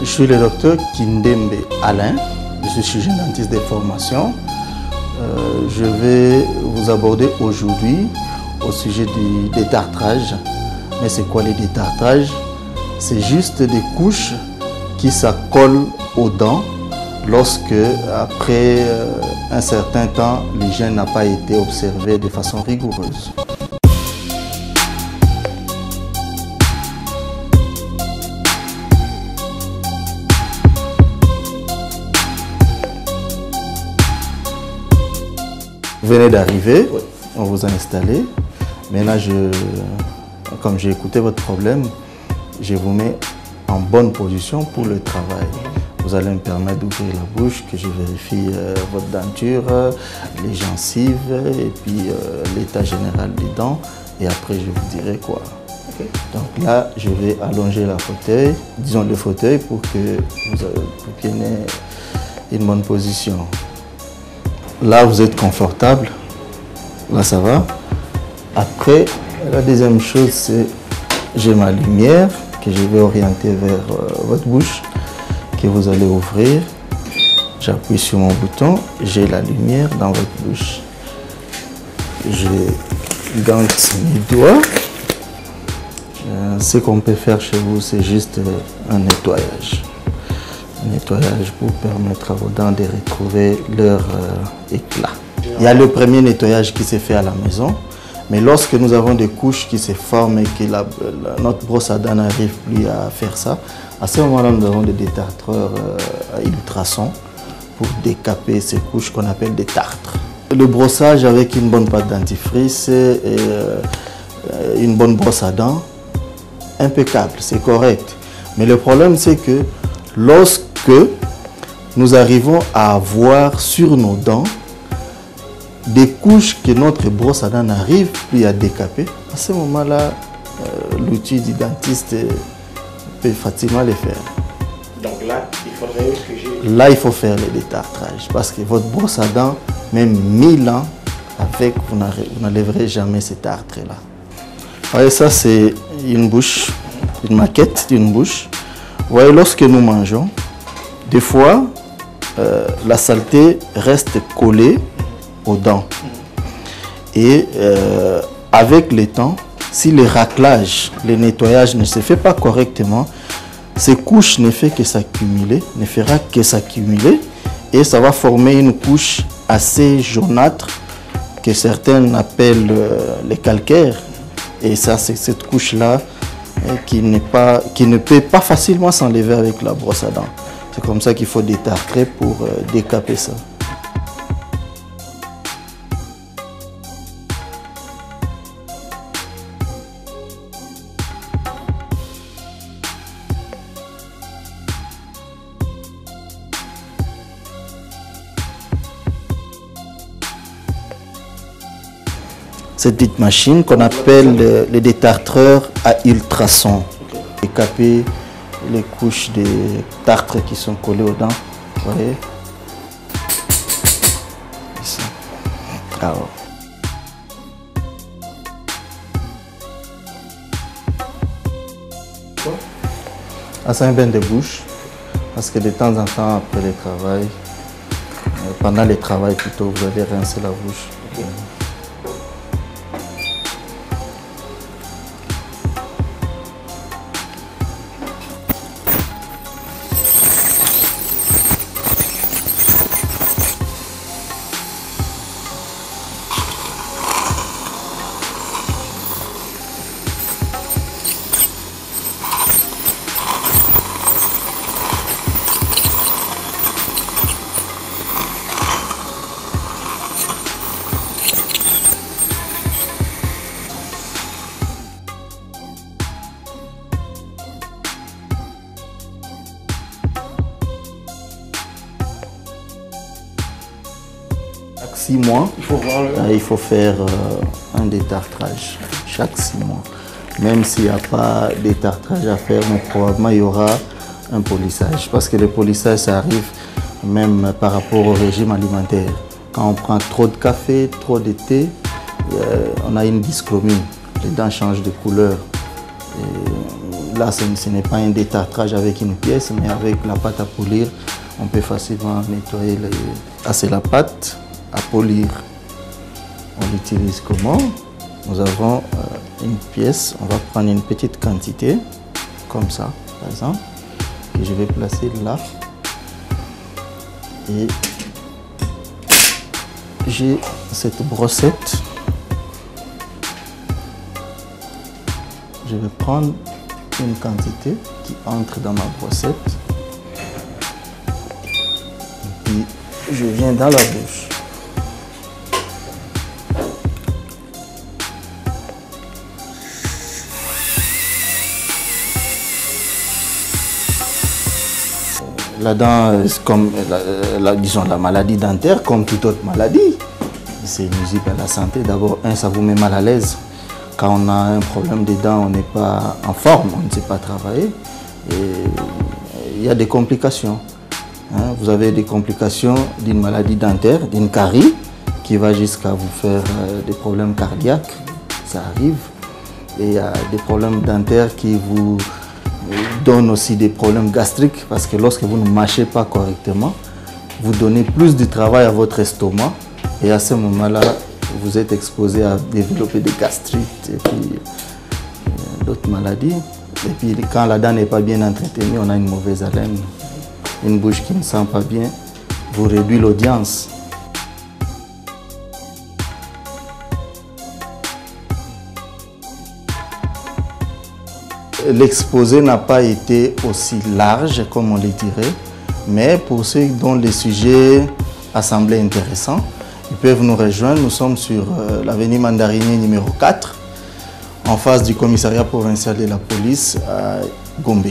Je suis le docteur Kindembe Alain, je suis chirurgien dentiste de formation. Je vais vous aborder aujourd'hui au sujet du détartrage. Mais c'est quoi le détartrage? C'est juste des couches qui s'accolent aux dents lorsque, après un certain temps, l'hygiène n'a pas été observée de façon rigoureuse. Vous venez d'arriver, on vous a installé. Maintenant, comme j'ai écouté votre problème, je vous mets en bonne position pour le travail. Vous allez me permettre d'ouvrir la bouche, que je vérifie votre denture, les gencives et puis l'état général des dents. Et après, je vous dirai quoi. Okay. Donc là, je vais allonger le fauteuil pour qu'il y ait une bonne position. Là, vous êtes confortable. Là, ça va. Après, la deuxième chose, c'est j'ai ma lumière que je vais orienter vers votre bouche, que vous allez ouvrir. J'appuie sur mon bouton, j'ai la lumière dans votre bouche. Je gante mes doigts. Ce qu'on peut faire chez vous, c'est juste un nettoyage. Un nettoyage pour permettre à vos dents de retrouver leur éclat. Il y a le premier nettoyage qui s'est fait à la maison, mais lorsque nous avons des couches qui se forment et que notre brosse à dents n'arrive plus à faire ça, à ce moment-là, nous avons des détartreurs à ultrasons pour décaper ces couches qu'on appelle des tartres. Le brossage avec une bonne pâte dentifrice et une bonne brosse à dents, impeccable, c'est correct. Mais le problème, c'est que lorsque nous arrivons à avoir sur nos dents des couches que notre brosse à dents n'arrive plus à décaper, à ce moment-là, l'outil du dentiste peut facilement le faire. Donc là, il faudrait que j'ai... Là, il faut faire le détartrage parce que votre brosse à dents, même 1000 ans avec, vous n'enlèverez jamais ces tartres-là. Voyez, ça, c'est une bouche, une maquette d'une bouche. Vous voyez, lorsque nous mangeons, des fois, la saleté reste collée aux dents. Et avec le temps, si le raclage, le nettoyage ne se fait pas correctement, ces couches ne fera que s'accumuler et ça va former une couche assez jaunâtre que certains appellent les calcaires. Et ça, c'est cette couche-là qui ne peut pas facilement s'enlever avec la brosse à dents. C'est comme ça qu'il faut détartrer pour décaper ça. Cette petite machine qu'on appelle le détartreur à ultrasons. Décaper les couches des tartres qui sont collées aux dents. Vous voyez? Ici. Alors. Ah, c'est un bain de bouche. Parce que de temps en temps, après le travail, pendant le travail plutôt, vous allez rincer la bouche. Okay. Chaque 6 mois, il faut faire un détartrage. Chaque 6 mois. Même s'il n'y a pas de détartrage à faire, mais probablement il y aura un polissage. Parce que le polissage, ça arrive même par rapport au régime alimentaire. Quand on prend trop de café, trop de thé, on a une dyschromie. Les dents changent de couleur. Et là, ce n'est pas un détartrage avec une pièce, mais avec la pâte à polir, on peut facilement nettoyer les... Ah, c'est la pâte à polir. On l'utilise comment? Nous avons une pièce, on va prendre une petite quantité, comme ça, par exemple, que je vais placer là. Et j'ai cette brossette. Je vais prendre une quantité qui entre dans ma brossette. Et puis, je viens dans la bouche. La dent, comme disons, la maladie dentaire, comme toute autre maladie, c'est nuisible à la santé. D'abord, ça vous met mal à l'aise. Quand on a un problème des dents, on n'est pas en forme, on ne sait pas travailler. Et il y a des complications. Vous avez des complications d'une maladie dentaire, d'une carie, qui va jusqu'à vous faire des problèmes cardiaques. Ça arrive. Et il y a des problèmes dentaires qui vous donne aussi des problèmes gastriques parce que lorsque vous ne mâchez pas correctement, vous donnez plus de travail à votre estomac et à ce moment-là, vous êtes exposé à développer des gastrites et puis d'autres maladies. Et puis quand la dent n'est pas bien entretenue, on a une mauvaise haleine, une bouche qui ne sent pas bien, vous réduit l'audience. L'exposé n'a pas été aussi large comme on le dirait, mais pour ceux dont les sujets a semblé intéressants, ils peuvent nous rejoindre. Nous sommes sur l'avenue Mandarinier numéro 4, en face du commissariat provincial de la police à Gombe.